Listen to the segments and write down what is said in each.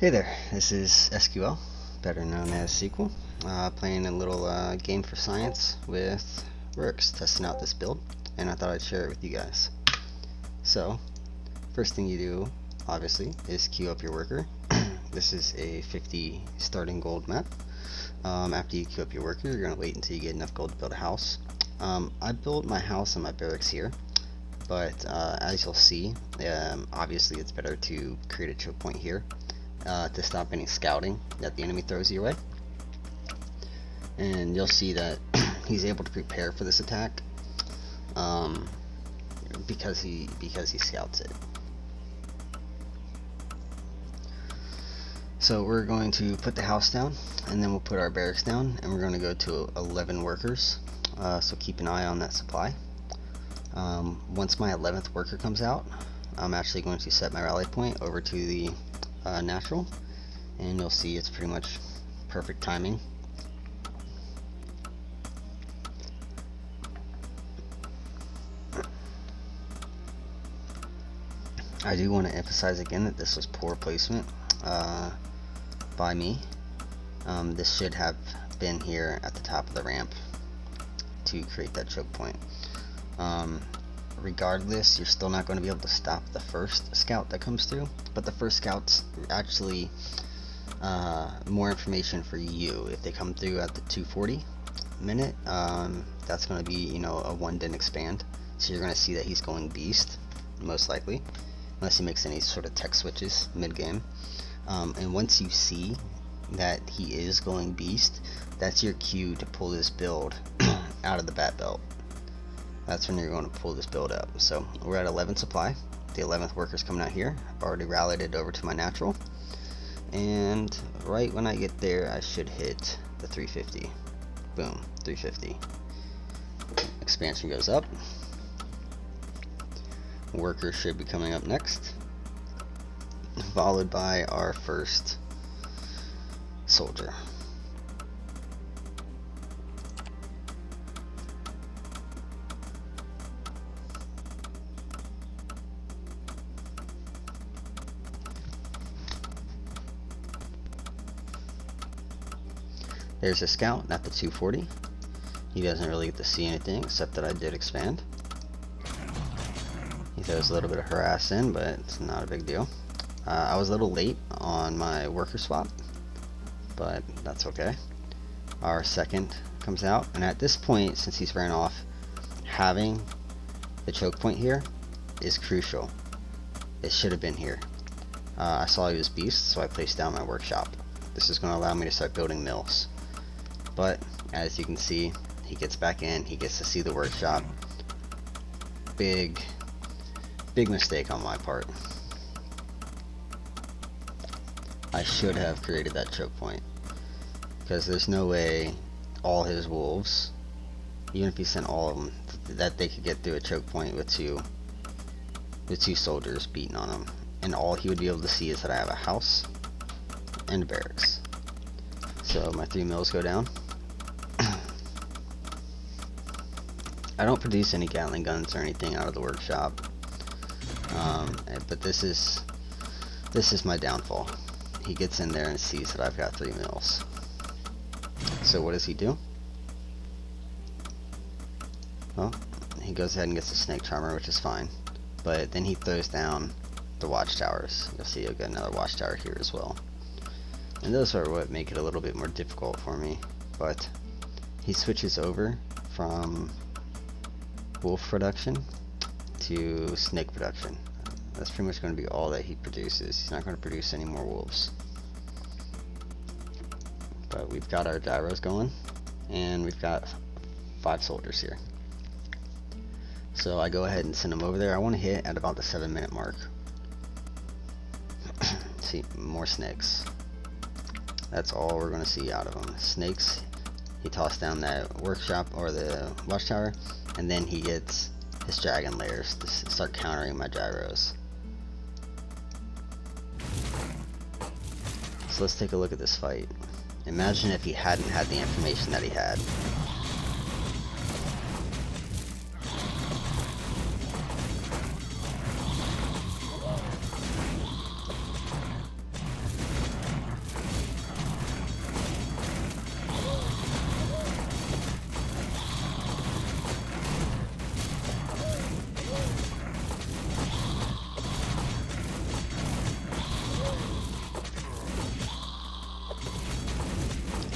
Hey there, this is SQL, better known as SQL, playing a little game for science with Works, testing out this build, and I thought I'd share it with you guys. So, first thing you do, obviously, is queue up your worker. This is a 50 starting gold map. After you queue up your worker, you're going to wait until you get enough gold to build a house. I built my house and my barracks here, but as you'll see, obviously it's better to create a choke point here. To stop any scouting that the enemy throws your way, and you'll see that he's able to prepare for this attack because he scouts it. So we're going to put the house down, and then we'll put our barracks down, and we're going to go to 11 workers. So keep an eye on that supply. Once my 11th worker comes out, I'm actually going to set my rally point over to the natural, and you'll see it's pretty much perfect timing. I do want to emphasize again that this was poor placement by me. This should have been here at the top of the ramp to create that choke point. Regardless, you're still not going to be able to stop the first scout that comes through, but the first scout's actually more information for you. If they come through at the 240 minute, that's going to be, a one didn't expand, so you're going to see that he's going beast, most likely, unless he makes any sort of tech switches mid-game. And once you see that he is going beast, that's your cue to pull this build out of the bat belt. That's when you're going to pull this build up. So we're at 11 supply. The 11th worker's coming out here. I've already rallied it over to my natural, and right when I get there, I should hit the 350. Boom, 350. Expansion goes up. Worker should be coming up next, followed by our first soldier. There's a scout at the 240. He doesn't really get to see anything except that I did expand. He throws a little bit of harass in, but it's not a big deal. I was a little late on my worker swap, but that's okay. Our second comes out, and at this point, since he's ran off, having the choke point here is crucial. It should have been here. I saw he was beast, so I placed down my workshop. This is going to allow me to start building mills. But as you can see, he gets back in, he gets to see the workshop. Big mistake on my part. I should have created that choke point, because there's no way all his wolves, even if he sent all of them, that they could get through a choke point with two soldiers beating on him, and all he would be able to see is that I have a house and a barracks. So my 3 mills go down. I don't produce any Gatling guns or anything out of the workshop, but this is my downfall. He gets in there and sees that I've got 3 mills. So what does he do? Well, he goes ahead and gets a snake charmer, which is fine, but then he throws down the watchtowers. You'll see he'll get another watchtower here as well. And those are what make it a little bit more difficult for me, but he switches over from wolf production to snake production. That's pretty much going to be all that he produces. He's not going to produce any more wolves. But we've got our gyros going, and we've got 5 soldiers here. So I go ahead and send them over there. I want to hit at about the 7-minute mark. See, more snakes. That's all we're going to see out of him. Snakes. He tossed down that workshop or the watchtower, and then he gets his dragon layers to start countering my gyros. So let's take a look at this fight. Imagine if he hadn't had the information that he had.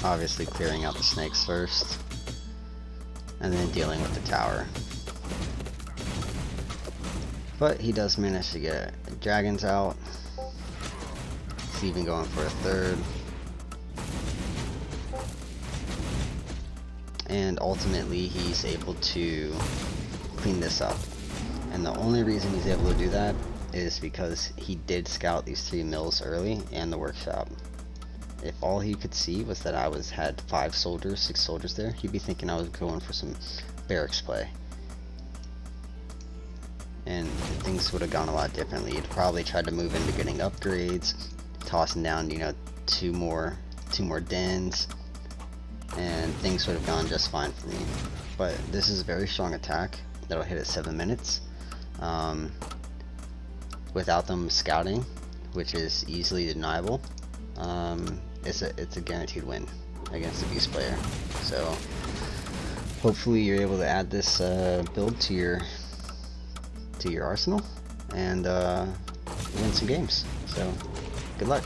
obviously clearing out the snakes first, and then dealing with the tower. But he does manage to get dragons out. He's even going for a third. And ultimately he's able to clean this up. And the only reason he's able to do that is because he did scout these 3 mills early and the workshop. If all he could see was that I had 5 soldiers, 6 soldiers there, he'd be thinking I was going for some barracks play. And things would have gone a lot differently. He'd probably tried to move into getting upgrades, tossing down, you know, two more dens, and things would have gone just fine for me. But this is a very strong attack that'll hit at 7 minutes. Without them scouting, which is easily deniable, it's a guaranteed win against a beast player. So hopefully you're able to add this build to your arsenal and win some games. So good luck.